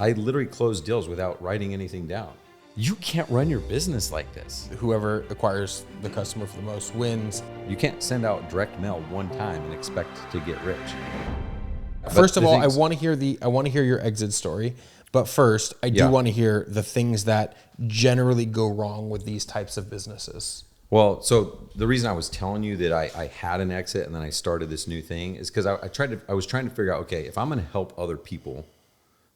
I literally close deals without writing anything down. You can't run your business like this. Whoever acquires the customer for the most wins. You can't send out direct mail one time and expect to get rich. First of all, I want to hear your exit story. But first, I do want to hear the things that generally go wrong with these types of businesses. Well, so the reason I was telling you that I had an exit and then I started this new thing is because I was trying to figure out, okay, if I'm going to help other people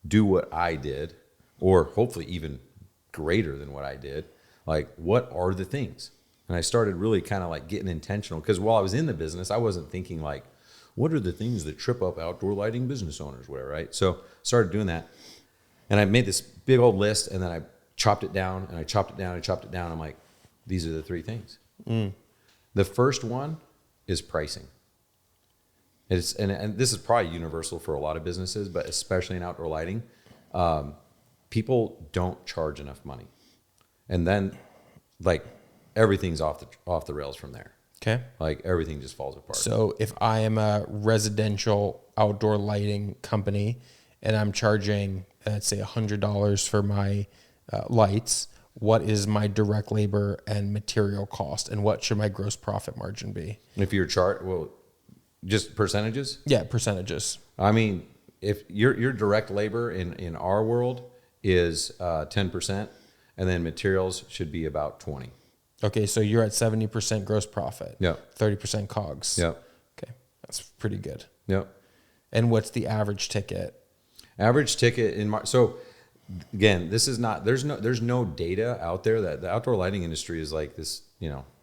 do what I did, or hopefully even greater than what I did, like what are the things? And I started really kind of like getting intentional, because while I was in the business, I wasn't thinking like, what are the things that trip up outdoor lighting business owners, whatever, right? So started doing that. And I made this big old list, and then I chopped it down, and I chopped it down, and I chopped it down. I'm like, these are the three things. The first one is pricing. And this is probably universal for a lot of businesses, but especially in outdoor lighting, people don't charge enough money. And then like everything's off the rails from there. Okay. Like everything just falls apart. So if I am a residential outdoor lighting company and I'm charging, let's say $100 for my lights, what is my direct labor and material cost, and what should my gross profit margin be? If you're just percentages? Yeah, percentages. I mean, if your direct labor in our world is 10%, and then materials should be about 20. Okay, so you're at 70% gross profit. Yep. 30% COGS. Yep. Okay, that's pretty good. Yep. And what's the average ticket? Average ticket so again, this is not, there's no data out there. That the outdoor lighting industry is like this,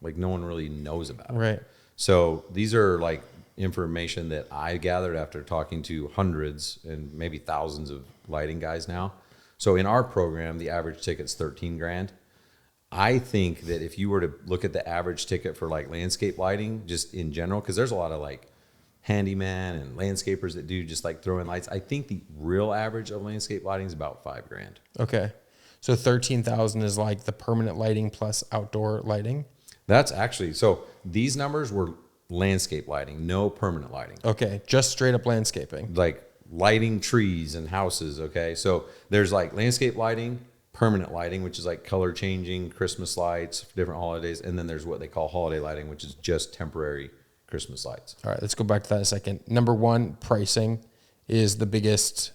like no one really knows about it. Right. So these are like information that I gathered after talking to hundreds and maybe thousands of lighting guys now. So in our program, the average ticket's $13,000. I think that if you were to look at the average ticket for like landscape lighting, just in general, because there's a lot of like handyman and landscapers that do just like throw in lights. I think the real average of landscape lighting is about $5,000. Okay. So 13,000 is like the permanent lighting plus outdoor lighting. That's actually, so these numbers were landscape lighting, no permanent lighting. Okay. Just straight up landscaping. Like lighting trees and houses. Okay. So there's like landscape lighting, permanent lighting, which is like color changing, Christmas lights, different holidays. And then there's what they call holiday lighting, which is just temporary Christmas lights. All right, let's go back to that a second. Number one, pricing is the biggest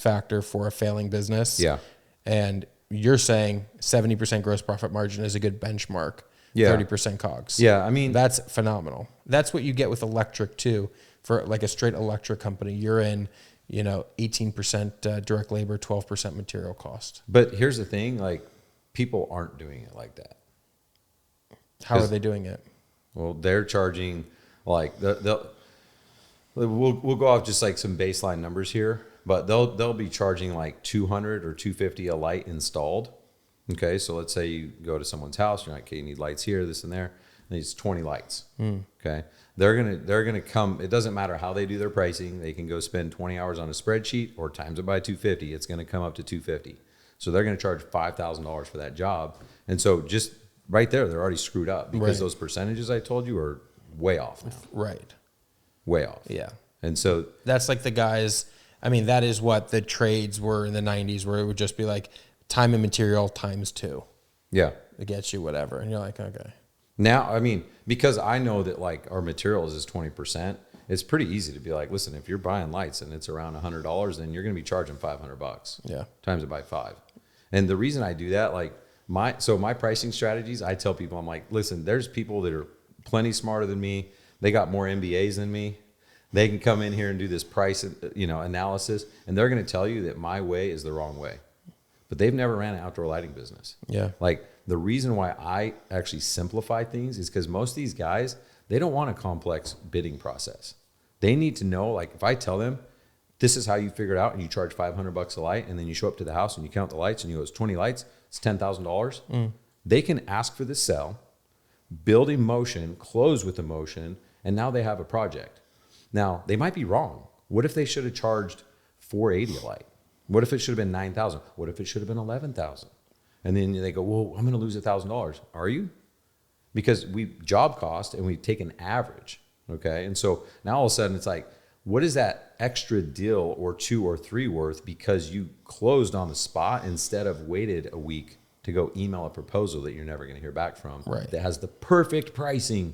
factor for a failing business. Yeah. And you're saying 70% gross profit margin is a good benchmark. Yeah. 30% COGS. Yeah, I mean, that's phenomenal. That's what you get with electric too. For like a straight electric company, you're in, 18% direct labor, 12% material cost. But here's the thing, like people aren't doing it like that. How are they doing it? Well, they're charging like we'll go off just like some baseline numbers here, but they'll be charging like $200 or $250 a light installed. Okay, so let's say you go to someone's house, you're like, okay, you need lights here, this and there, and it's 20 lights. Okay, they're gonna come. It doesn't matter how they do their pricing. They can go spend 20 hours on a spreadsheet or times it by 250. It's gonna come up to 250. So they're gonna charge $5,000 for that job, and so just right there, they're already screwed up because those percentages I told you are way off now. Right. Way off. Yeah. And so that's like the guys, that is what the trades were in the 90s, where it would just be like time and material times 2. Yeah. It gets you whatever. And you're like, okay. Now, because I know that like our materials is 20%, it's pretty easy to be like, listen, if you're buying lights and it's around $100, then you're going to be charging $500. Yeah. Times it by 5. And the reason I do that, like, my pricing strategies, I tell people, I'm like, listen, there's people that are plenty smarter than me. They got more MBAs than me. They can come in here and do this price, analysis, and they're going to tell you that my way is the wrong way. But they've never ran an outdoor lighting business. Yeah. Like the reason why I actually simplify things is because most of these guys, they don't want a complex bidding process. They need to know, like if I tell them, this is how you figure it out, and you charge $500 a light, and then you show up to the house and you count the lights and you go, it's 20 lights, it's $10,000. They can ask for the sell, build emotion, close with emotion, and now they have a project. Now they might be wrong. What if they should have charged $480 a light? What if it should have been $9,000? What if it should have been $11,000? And then they go, well, I'm going to lose $1,000. Are you? Because we job cost and we take an average. Okay. And so now all of a sudden it's like, what is that extra deal or 2 or 3 worth because you closed on the spot instead of waited a week to go email a proposal that you're never going to hear back from, Right. that has the perfect pricing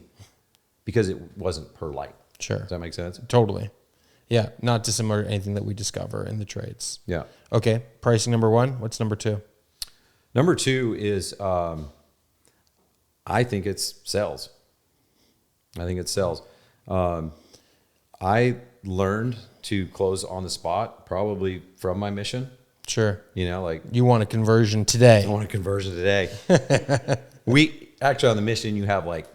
because it wasn't per light. Sure. Does that make sense? Totally. Yeah. Not dissimilar to anything that we discover in the trades. Yeah. Okay. Pricing number 1. What's number 2? Number 2 is, I think it's sales. I think it's sales. I learned to close on the spot probably from my mission. Sure. You know, like You want a conversion today. I want a conversion today. We actually on the mission, you have like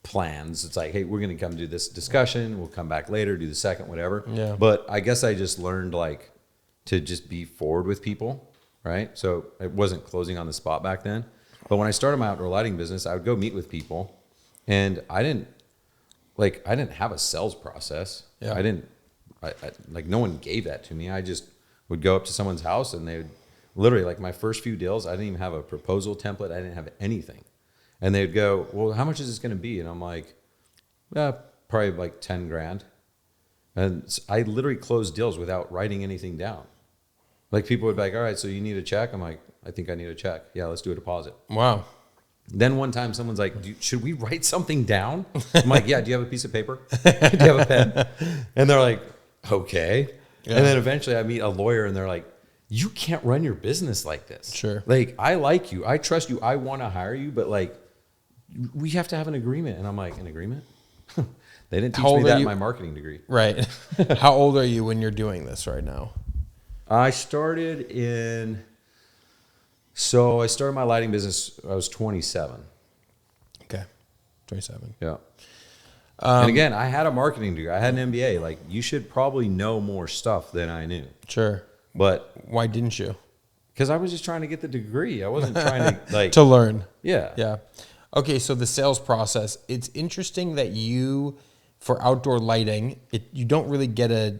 plans. It's like, hey, we're going to come do this discussion. We'll come back later, do the second, whatever. Yeah. But I guess I just learned like to just be forward with people, right? So it wasn't closing on the spot back then. But when I started my outdoor lighting business, I would go meet with people, and I didn't have a sales process. Yeah. I like no one gave that to me. I just would go up to someone's house and they would literally, like my first few deals, I didn't even have a proposal template. I didn't have anything. And they'd go, well, how much is this going to be? And I'm like, probably like 10 grand. And I literally closed deals without writing anything down. Like people would be like, all right, so you need a check? I'm like, I think I need a check. Yeah, let's do a deposit. Wow. Then one time someone's like, should we write something down? I'm like, yeah, do you have a piece of paper? Do you have a pen? And they're like, okay. Yeah. And then eventually I meet a lawyer and they're like, you can't run your business like this. Sure. Like, I like you. I trust you. I want to hire you, but like, we have to have an agreement. And I'm like, an agreement? They didn't teach How me old are that in you? my marketing degree. Right. How old are you when you're doing this right now? I started my lighting business, I was 27. Okay. 27. Yeah. And again, I had a marketing degree. I had an MBA. Like, you should probably know more stuff than I knew. Sure. But Why didn't you? because I was just trying to get the degree. I wasn't trying to, like, To learn. yeah. Yeah. Okay, so the sales process, it's interesting that you, for outdoor lighting, you don't really get a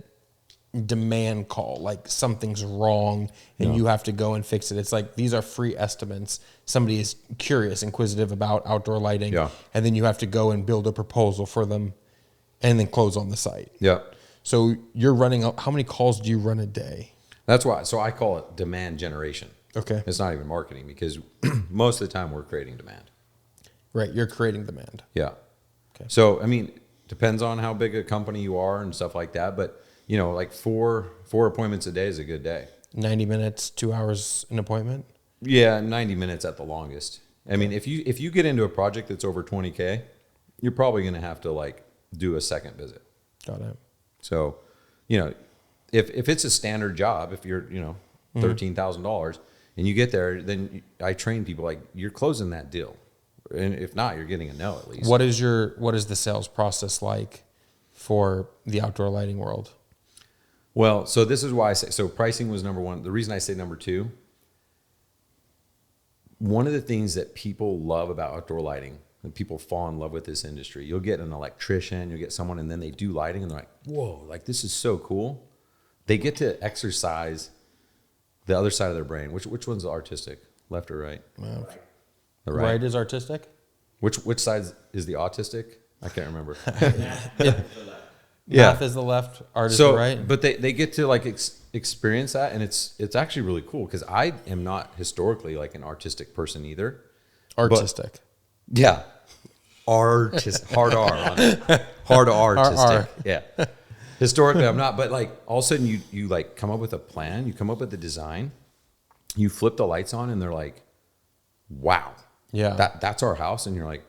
demand call, like something's wrong and you have to go and fix it. It's like, these are free estimates. Somebody is curious, inquisitive about outdoor lighting. Yeah. And then you have to go and build a proposal for them and then close on the site. Yeah. So you're running, how many calls do you run a day? That's why. So I call it demand generation. Okay. It's not even marketing because most of the time we're creating demand. Right. You're creating demand. Yeah. Okay. So, I mean, depends on how big a company you are and stuff like that. But, you know, like four appointments a day is a good day. 90 minutes, 2 hours an appointment. Yeah, 90 minutes at the longest. I mean, if you get into a project that's over 20K, you're probably going to have to like do a second visit. Got it. So, you know, if it's a standard job, if you're, you know, $13,000 and you get there, then I train people like you're closing that deal. And if not, you're getting a no at least. What is the sales process like for the outdoor lighting world? Well, so this is why I say, so pricing was number one. The reason I say number two, one of the things that people love about outdoor lighting, and people fall in love with this industry, you'll get an electrician, you'll get someone, and then they do lighting and they're like, whoa, like this is so cool. They get to exercise the other side of their brain. Which one's artistic? Left or right? The right. Right is artistic? Which side is the autistic? I can't remember. Math is the left, art is the right. But they get to like experience that, and it's actually really cool because I am not historically like an artistic person either. Artistic. Yeah, hard R on it. Hard artistic. Yeah, historically I'm not, but like all of a sudden you like come up with a plan, you come up with a design, you flip the lights on, and they're like, wow, Yeah. that's our house, and you're like,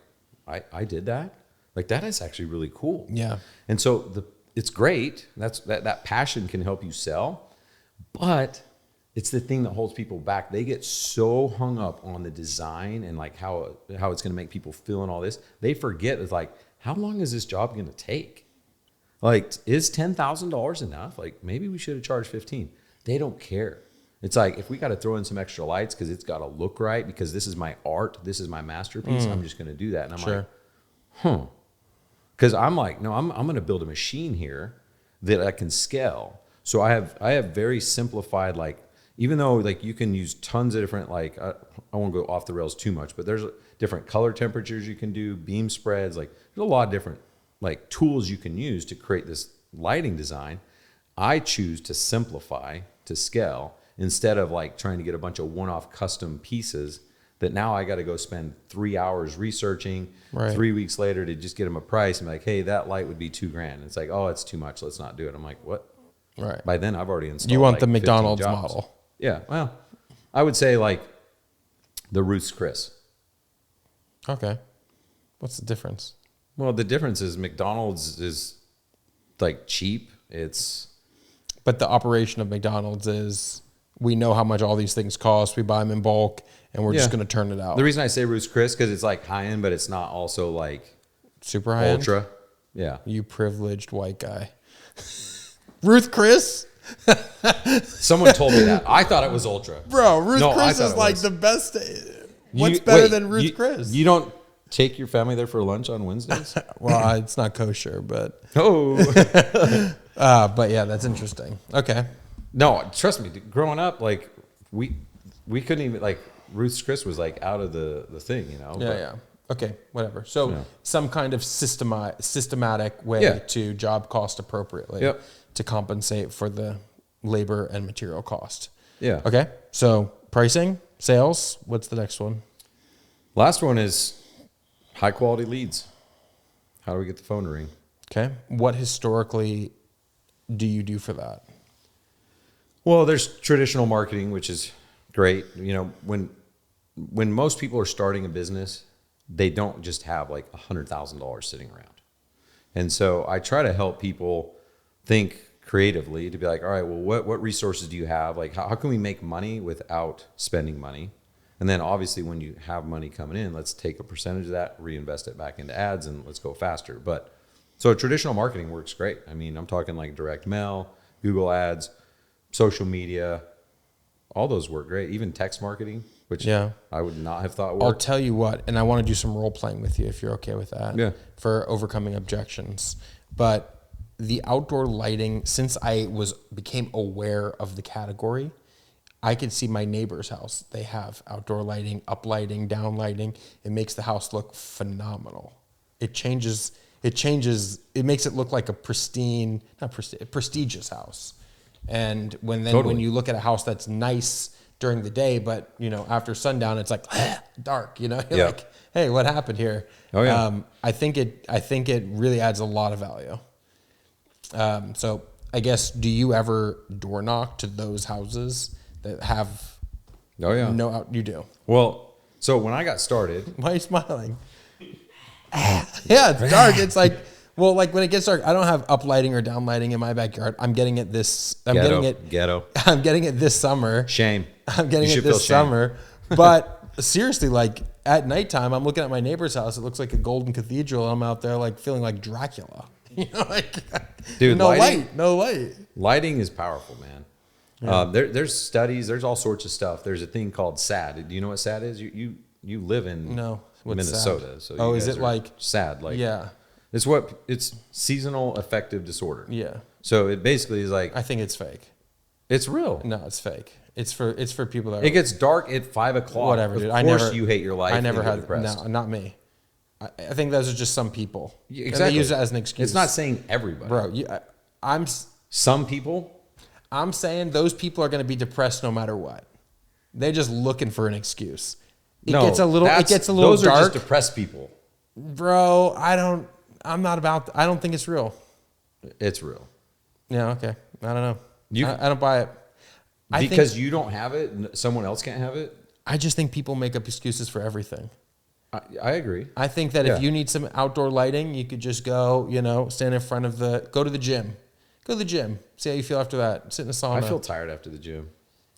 I did that. Like that is actually really cool. Yeah. And so it's great. That passion can help you sell, but it's the thing that holds people back. They get so hung up on the design and like how it's going to make people feel and all this. They forget it's like, how long is this job going to take? Like, is $10,000 enough? Like maybe we should have charged 15. They don't care. It's like, if we got to throw in some extra lights because it's got to look right, because this is my art, this is my masterpiece, I'm just going to do that. And I'm Sure. like, huh. Because I'm like, no, I'm going to build a machine here that I can scale. So I have very simplified, like, even though like you can use tons of different, like, I won't go off the rails too much, but there's different color temperatures you can do, beam spreads, like there's a lot of different like tools you can use to create this lighting design. I choose to simplify to scale instead of like trying to get a bunch of one-off custom pieces that now I got to go spend 3 hours researching. Right. 3 weeks later to just get them a price and be like, hey, that light would be $2,000. It's like, oh, it's too much. Let's not do it. I'm like, what? Right. By then I've already installed. You want like the 15 McDonald's jobs. model. Yeah. Well, I would say like the Ruth's Chris. Okay. What's the difference? Well, the difference is McDonald's is like cheap. But the operation of McDonald's is we know how much all these things cost. We buy them in bulk, and we're just going to turn it out. The reason I say Ruth's Chris because it's like high end, but it's not also like Super high end? ultra. Yeah. You privileged white guy. Ruth Chris? Someone told me that. I thought it was ultra. Bro, Ruth No, I Chris thought is it like was. the best. What's better than Ruth Chris? You don't take your family there for lunch on Wednesdays? Well, it's not kosher, but Oh. but yeah, that's interesting. Okay. No, trust me. Growing up, like we couldn't even like Ruth's Chris was like out of the thing, you know. Yeah, but- yeah. Okay, whatever. So Yeah. some kind of systematic way Yeah. to job cost appropriately Yep. to compensate for the labor and material cost. Yeah. Okay. So pricing, sales. What's the next one? Last one is high quality leads. How do we get the phone to ring? Okay. What historically do you do for that? Well, there's traditional marketing, which is great. You know, when most people are starting a business, they don't just have like $100,000 sitting around. And so I try to help people think creatively to be like, all right, well, what resources do you have? Like, how can we make money without spending money? And then obviously when you have money coming in, let's take a percentage of that, reinvest it back into ads, and let's go faster. But so traditional marketing works great. I mean, I'm talking like direct mail, Google ads, social media, all those work great. Even text marketing, which Yeah. I would not have thought I'll worked. tell you what, and I want to do some role playing with you if you're okay with that. Yeah. For overcoming objections. But the outdoor lighting, since I became aware of the category, I could see my neighbor's house. They have outdoor lighting, up lighting, down lighting. It makes the house look phenomenal. It makes it look like a prestigious house. And when Totally. you look at a house that's nice during the day, but you know, after sundown, it's like dark, you know, you're Yeah. like, hey, what happened here? Oh, yeah. I think it really adds a lot of value. So I guess, do you ever door knock to those houses that have Oh yeah. no out? You do. Well, so when I got started, Why are you smiling? Yeah, it's dark. It's like, well, like when it gets dark, I don't have up lighting or down lighting in my backyard. I'm getting it ghetto. I'm getting it this summer. Shame. I'm getting You it should feel this shame. summer. But seriously, like at nighttime, I'm looking at my neighbor's house. It looks like a golden cathedral. I'm out there like feeling like Dracula. You know, like Dude, no lighting- light, no light. Lighting is powerful, man. There's studies. There's all sorts of stuff. There's a thing called SAD. Do you know what SAD is? You live in No. What's Minnesota. SAD? So Oh, you is guys it are like- SAD? Like Yeah, it's seasonal affective disorder. yeah. So it basically is like I think it's fake. it's real. No, it's fake. It's for people that It gets dark at 5 o'clock. whatever, Of dude. course, you hate your life. I never and get had depressed. no, not me. I think those are just some people. Yeah, And exactly. they use it as an excuse. It's not saying everybody, bro. I'm Some people. I'm saying those people are going to be depressed no matter what. They're just looking for an excuse. It gets a little Those dark, are just depressed people. bro. I don't think it's real. It's real Yeah. Okay. I don't know. You- I don't buy it. because you don't have it. And someone else can't have it. I just think people make up excuses for everything. I agree. I think that Yeah. if you need some outdoor lighting, you could just go, stand in front of go to the gym. Go to the gym. See how you feel after that. Sit in a sauna. I feel tired after the gym.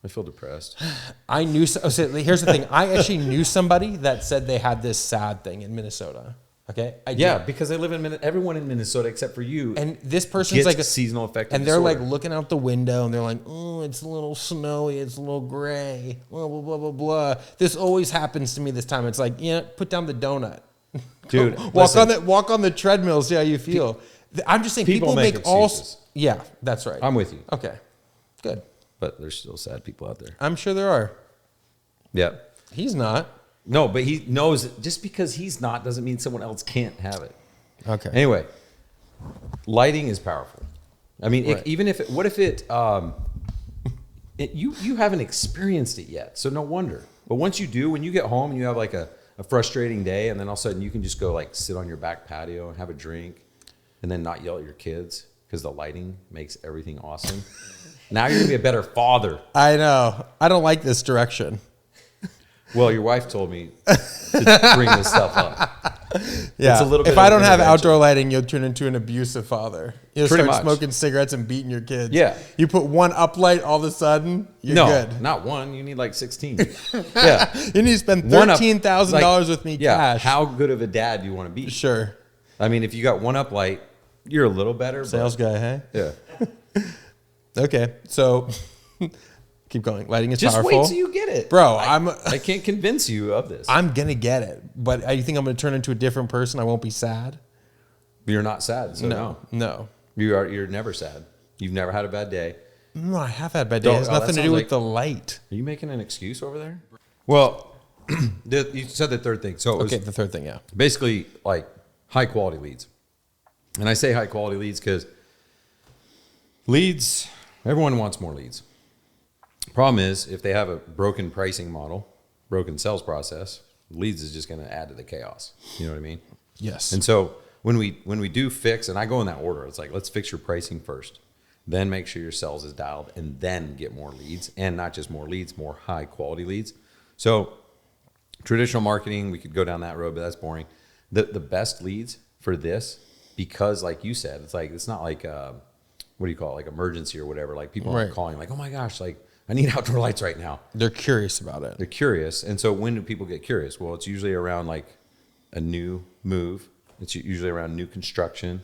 I feel depressed. I knew. So here's the thing. I actually knew somebody that said they had this SAD thing in Minnesota. Okay. I Yeah, did. because I live in everyone in Minnesota except for you. And this person's gets like a seasonal affective and they're disorder. like looking out the window and they're like, oh, it's a little snowy, it's a little gray, blah blah blah blah blah. This always happens to me this time. It's like, put down the donut, Dude, walk on the treadmill, see how you feel. I'm just saying people make make all. excuses. Yeah, that's right. I'm with you, Okay, good. but there's still sad people out there. I'm sure there are. Yeah. He's not. No, but he knows just because he's not doesn't mean someone else can't have it. Okay. Anyway, lighting is powerful. I mean, Right. even if what if you haven't experienced it yet, so no wonder. But once you do, when you get home and you have like a frustrating day, and then all of a sudden you can just go like sit on your back patio and have a drink, and then not yell at your kids because the lighting makes everything awesome. Now you're gonna be a better father. I know. I don't like this direction. Well, your wife told me to bring this stuff up. Yeah. It's a little bit if I of don't have intervention. outdoor lighting, you'll turn into an abusive father. You'll Pretty start much. smoking cigarettes and beating your kids. Yeah. You put one uplight, all of a sudden, you're No, good. not one. You need like 16. Yeah. You need to spend One up- $13,000 like, with me yeah, cash. How good of a dad do you want to be? Sure. I mean, if you got one up light, you're a little better. Sales but, guy, hey? Yeah. Okay. So keep going. Lighting is Just powerful. wait till you get it. Bro, I can't convince you of this. I'm going to get it. But you think I'm going to turn into a different person? I won't be sad? You're not sad. So no. No. You're never sad. You've never had a bad day. No, I have had bad Don't- days. It has oh, that nothing to sounds do like- with the light. Are you making an excuse over there? Well, you said the third thing. So it was Okay, the third thing, yeah. basically like high quality leads. And I say high quality leads because leads, everyone wants more leads. Problem is, if they have a broken pricing model, broken sales process, leads is just going to add to the chaos. You know what I mean? Yes. And so when we do fix, and I go in that order, it's like, let's fix your pricing first, then make sure your sales is dialed, and then get more leads, and not just more leads, more high quality leads. So traditional marketing, we could go down that road, but that's boring. The best leads for this, because like you said, it's not like, what do you call it? Like emergency or whatever. Like people aren't Right. calling like, oh my gosh, like I need outdoor lights right now. They're curious about it. They're curious. And so when do people get curious? Well, it's usually around like a new move. It's usually around new construction.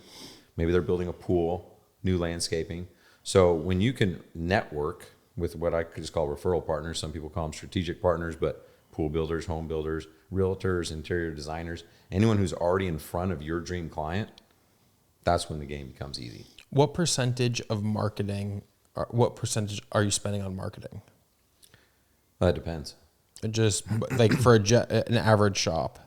Maybe they're building a pool, new landscaping. So when you can network with what I could just call referral partners, some people call them strategic partners, but pool builders, home builders, realtors, interior designers, anyone who's already in front of your dream client, that's when the game becomes easy. What percentage of marketing, what percentage are you spending on marketing? That depends. Just like for an average shop.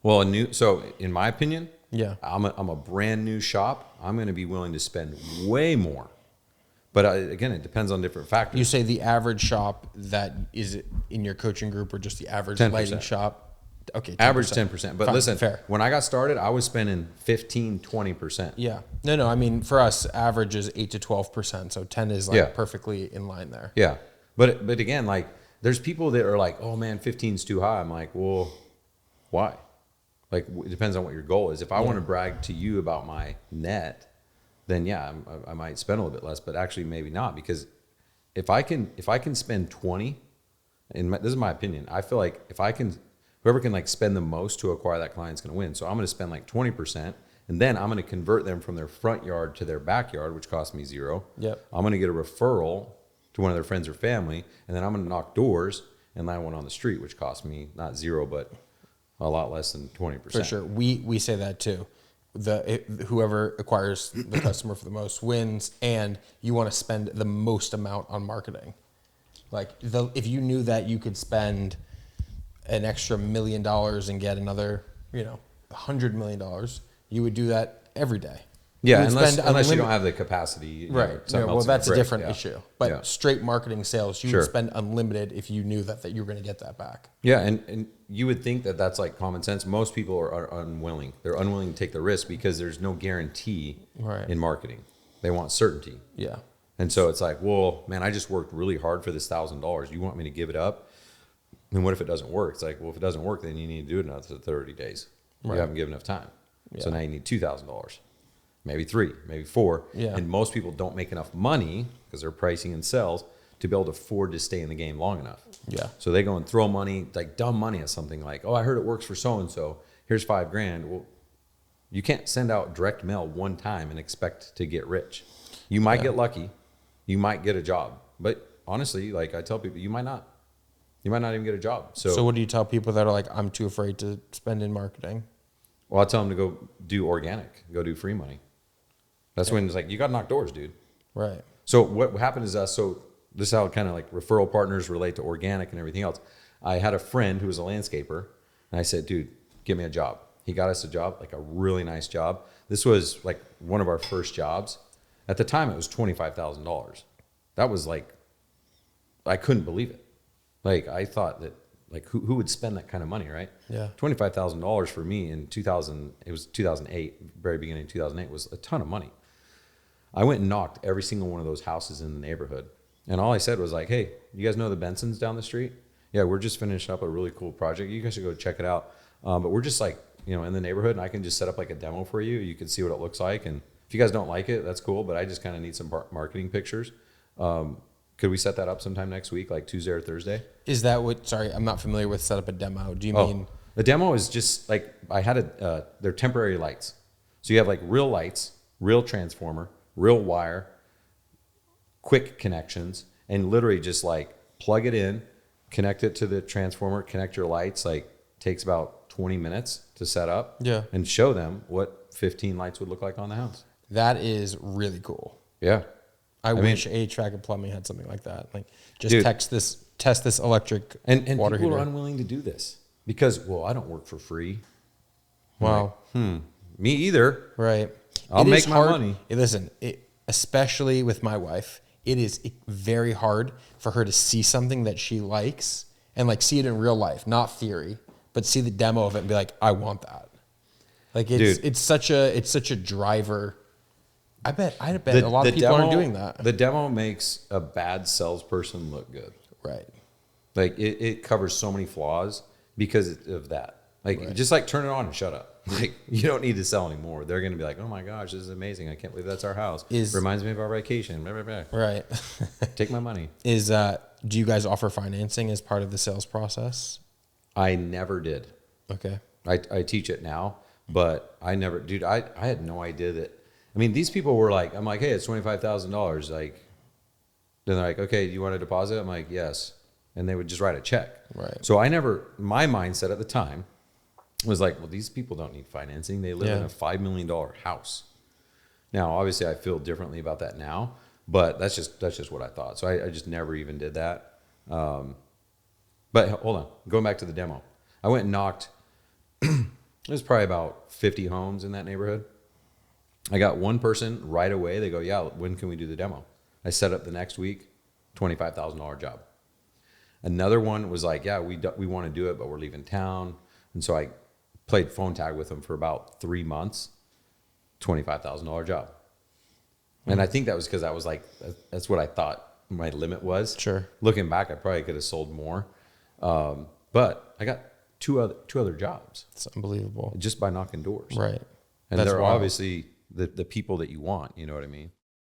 Well, so in my opinion, Yeah. I'm a brand new shop. I'm going to be willing to spend way more. But again, it depends on different factors. You say the average shop that is in your coaching group or just the average 10%. lighting shop? Okay. 10%. Average 10%. But Fine, listen, fair. when I got started, I was spending 15, 20%. Yeah. No, I mean, for us, average is 8 to 12%. So 10 is like Yeah. perfectly in line there. Yeah. But again, like there's people that are like, oh man, 15 is too high. I'm like, well, why? Like, it depends on what your goal is. If I want to brag to you about my net, then yeah, I might spend a little bit less, but actually maybe not, because if I can spend 20, and this is my opinion, I feel like whoever can like spend the most to acquire that client's going to win. So I'm going to spend like 20%, and then I'm going to convert them from their front yard to their backyard, which costs me $0. Yep. I'm going to get a referral to one of their friends or family, and then I'm going to knock doors and land one on the street, which costs me not $0, but a lot less than 20%. For sure. We say that too. Whoever acquires the customer for the most wins, and you want to spend the most amount on marketing. Like if you knew that you could spend an extra $1 million and get another, $100 million, you would do that every day. Yeah, You would unless spend you unlimited- don't have the capacity. you know, Right. something Yeah, well, else that's a break. different Yeah. issue. But Yeah. straight marketing sales, you Sure. would spend unlimited if you knew that you were going to get that back. Yeah, and you would think that that's like common sense. Most people are unwilling. They're unwilling to take the risk because there's no guarantee Right. in marketing. They want certainty. Yeah. And so it's like, well, man, I just worked really hard for this $1,000. You want me to give it up? And what if it doesn't work? It's like, well, if it doesn't work, then you need to do it another 30 days. Right. You haven't given enough time. So Yeah. now you need $2,000, maybe 3, maybe 4. Yeah. And most people don't make enough money because they're pricing and sales to be able to afford to stay in the game long enough. Yeah. So they go and throw money, like dumb money at something like, oh, I heard it works for so-and-so. Here's $5,000. Well, you can't send out direct mail one time and expect to get rich. You might get lucky. You might get a job. But honestly, like I tell people, you might not. You might not even get a job. So what do you tell people that are like, I'm too afraid to spend in marketing? Well, I tell them to go do organic, go do free money. That's when it's like, you got to knock doors, dude. Right. So what happened is so this is how kind of like referral partners relate to organic and everything else. I had a friend who was a landscaper, and I said, dude, give me a job. He got us a job, like a really nice job. This was like one of our first jobs. At the time, it was $25,000. That was like, I couldn't believe it. Like, I thought that, like, who would spend that kind of money, right? Yeah. $25,000 for me in 2000, it was 2008, very beginning of 2008, was a ton of money. I went and knocked every single one of those houses in the neighborhood. And all I said was like, hey, you guys know the Bensons down the street? Yeah, we're just finishing up a really cool project. You guys should go check it out. But we're just like, in the neighborhood, and I can just set up like a demo for you. You can see what it looks like. And if you guys don't like it, that's cool. But I just kind of need some marketing pictures. Could we set that up sometime next week, like Tuesday or Thursday? Is that what, sorry, I'm not familiar with set up a demo. Do you mean? The demo is just like, I had they're temporary lights. So you have like real lights, real transformer, real wire, quick connections, and literally just like plug it in, connect it to the transformer, connect your lights. Like, takes about 20 minutes to set up. Yeah. And show them what 15 lights would look like on the house. That is really cool. Yeah. I mean, wish HVAC and plumbing had something like that. Like, just Dude. test this electric And water people heater. are unwilling to do this because, well, I don't work for free. Wow. Me either. Right. I'll It make is my hard. money. Listen, especially with my wife, it is very hard for her to see something that she likes and like see it in real life, not theory, but see the demo of it and be like, I want that. Like, it's such a driver. I bet a lot of people aren't doing that. The demo makes a bad salesperson look good. Right. Like, it covers so many flaws because of that. Like, just like turn it on and shut up. Like, you don't need to sell anymore. They're going to be like, oh my gosh, this is amazing. I can't believe that's our house. Reminds me of our vacation. Blah, blah, blah. Right. Take my money. Do you guys offer financing as part of the sales process? I never did. Okay. I teach it now, but I never, dude, I had no idea that. I mean, these people were like, I'm like, hey, it's $25,000. Like, then they're like, okay, do you want a deposit? I'm like, yes. And they would just write a check. Right. So my mindset at the time was like, well, these people don't need financing. They live in a $5 million house. Now, obviously, I feel differently about that now, but that's just what I thought. So I just never even did that. But hold on, going back to the demo, I went and knocked. There's probably about 50 homes in that neighborhood. I got one person right away. They go, yeah, when can we do the demo? I set up the next week, $25,000 job. Another one was like, yeah, we want to do it, but we're leaving town. And so I played phone tag with them for about 3 months, $25,000 job. And I think that was because I was like, that's what I thought my limit was. Sure. Looking back, I probably could have sold more. But I got two other jobs It's unbelievable. just by knocking doors. Right. And That's they're wild. obviously the people that you want, you know what I mean?